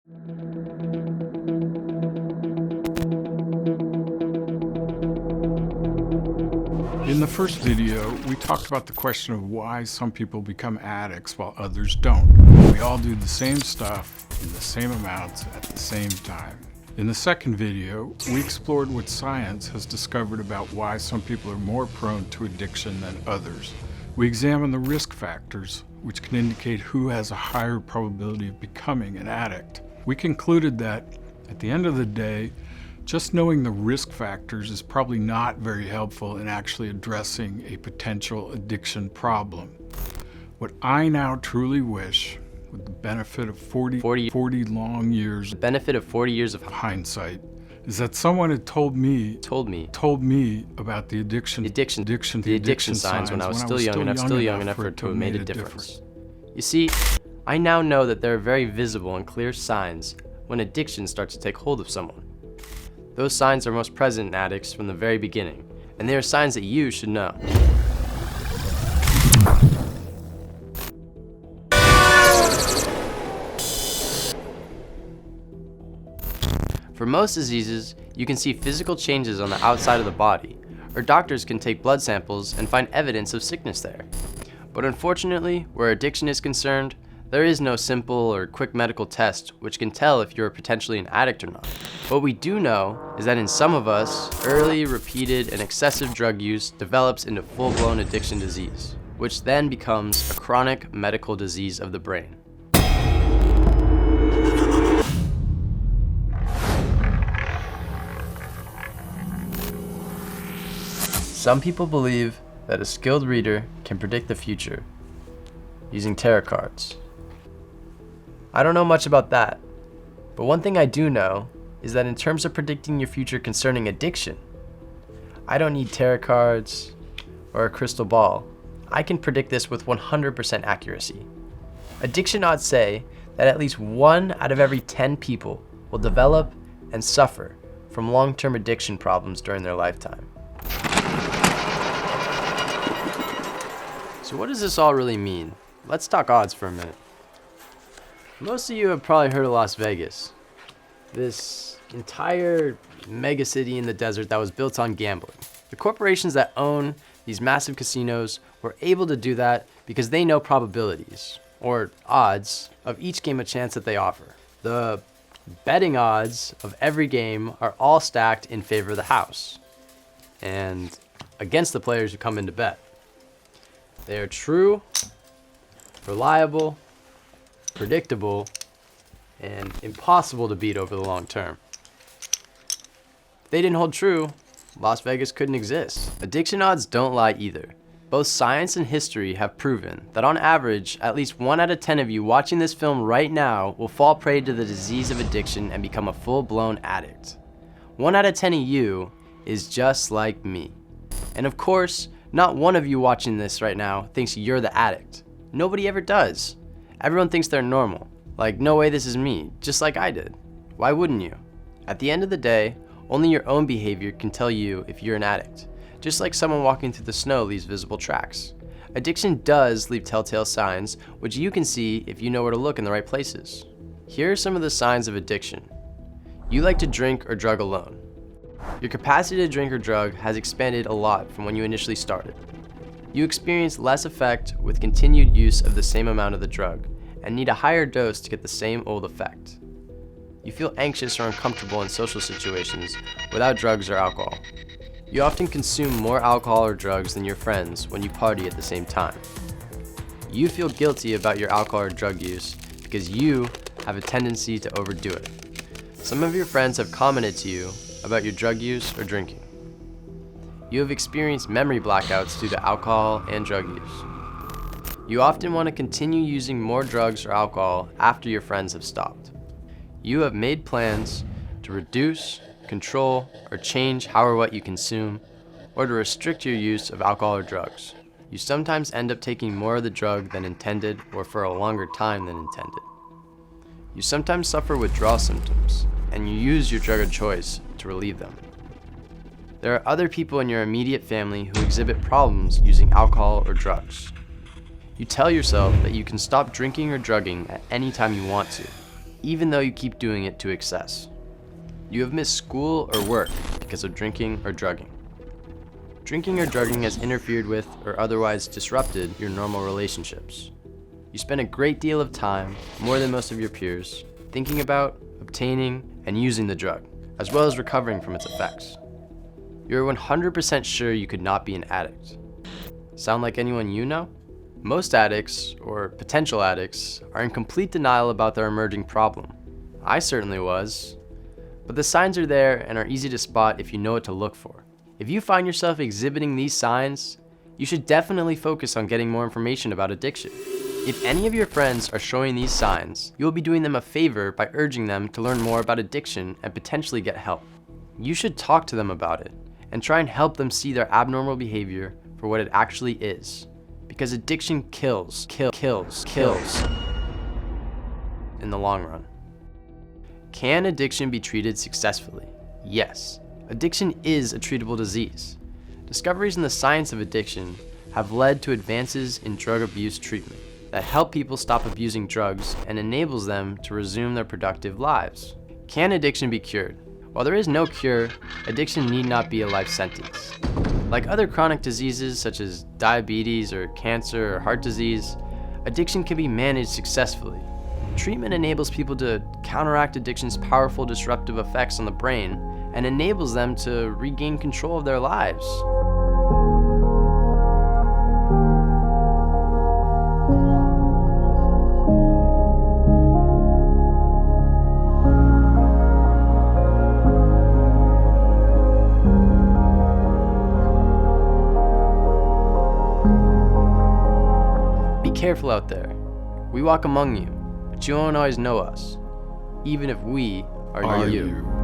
In the first video, we talked about the question of why some people become addicts while others don't. We all do the same stuff in the same amounts at the same time. In the second video, we explored what science has discovered about why some people are more prone to addiction than others. We examined the risk factors, which can indicate who has a higher probability of becoming an addict. We concluded that, at the end of the day, just knowing the risk factors is probably not very helpful in actually addressing a potential addiction problem. What I now truly wish, with the benefit of 40 long years, The benefit of 40 years of hindsight, is that someone had told me about the addiction signs when I was still young enough for it to have made a difference. You see, I now know that there are very visible and clear signs when addiction starts to take hold of someone. Those signs are most present in addicts from the very beginning, and they are signs that you should know. For most diseases, you can see physical changes on the outside of the body, or doctors can take blood samples and find evidence of sickness there. But unfortunately, where addiction is concerned, there is no simple or quick medical test which can tell if you're potentially an addict or not. What we do know is that in some of us, early, repeated, and excessive drug use develops into full-blown addiction disease, which then becomes a chronic medical disease of the brain. Some people believe that a skilled reader can predict the future using tarot cards. I don't know much about that, but one thing I do know is that in terms of predicting your future concerning addiction, I don't need tarot cards or a crystal ball. I can predict this with 100% accuracy. Addiction odds say that at least 1 out of every 10 people will develop and suffer from long-term addiction problems during their lifetime. So what does this all really mean? Let's talk odds for a minute. Most of you have probably heard of Las Vegas, this entire mega city in the desert that was built on gambling. The corporations that own these massive casinos were able to do that because they know probabilities, or odds, of each game of chance that they offer. The betting odds of every game are all stacked in favor of the house and against the players who come in to bet. They are true, reliable, predictable, and impossible to beat over the long term. If they didn't hold true, Las Vegas couldn't exist. Addiction odds don't lie either. Both science and history have proven that on average, at least 1 out of 10 of you watching this film right now will fall prey to the disease of addiction and become a full-blown addict. 1 out of 10 of you is just like me. And of course, not one of you watching this right now thinks you're the addict. Nobody ever does. Everyone thinks they're normal. Like, no way, this is me, just like I did. Why wouldn't you? At the end of the day, only your own behavior can tell you if you're an addict. Just like someone walking through the snow leaves visible tracks. Addiction does leave telltale signs, which you can see if you know where to look in the right places. Here are some of the signs of addiction. You like to drink or drug alone. Your capacity to drink or drug has expanded a lot from when you initially started. You experience less effect with continued use of the same amount of the drug, and need a higher dose to get the same old effect. You feel anxious or uncomfortable in social situations without drugs or alcohol. You often consume more alcohol or drugs than your friends when you party at the same time. You feel guilty about your alcohol or drug use because you have a tendency to overdo it. Some of your friends have commented to you about your drug use or drinking. You have experienced memory blackouts due to alcohol and drug use. You often want to continue using more drugs or alcohol after your friends have stopped. You have made plans to reduce, control, or change how or what you consume, or to restrict your use of alcohol or drugs. You sometimes end up taking more of the drug than intended or for a longer time than intended. You sometimes suffer withdrawal symptoms, and you use your drug of choice to relieve them. There are other people in your immediate family who exhibit problems using alcohol or drugs. You tell yourself that you can stop drinking or drugging at any time you want to. even though you keep doing it to excess. You have missed school or work because of drinking or drugging. Drinking or drugging has interfered with or otherwise disrupted your normal relationships. You spend a great deal of time, more than most of your peers, thinking about, obtaining, and using the drug, as well as recovering from its effects. You're 100% sure you could not be an addict. Sound like anyone you know? Most addicts, or potential addicts, are in complete denial about their emerging problem. I certainly was. But the signs are there and are easy to spot if you know what to look for. If you find yourself exhibiting these signs, you should definitely focus on getting more information about addiction. If any of your friends are showing these signs, you will be doing them a favor by urging them to learn more about addiction and potentially get help. You should talk to them about it and try and help them see their abnormal behavior for what it actually is. Because addiction kills in the long run. Can addiction be treated successfully? Yes. Addiction is a treatable disease. Discoveries in the science of addiction have led to advances in drug abuse treatment that help people stop abusing drugs and enables them to resume their productive lives. Can addiction be cured? While there is no cure, addiction need not be a life sentence. Like other chronic diseases such as diabetes or cancer or heart disease, addiction can be managed successfully. Treatment enables people to counteract addiction's powerful disruptive effects on the brain and enables them to regain control of their lives. Be careful out there. We walk among you, but you won't always know us, even if we are you.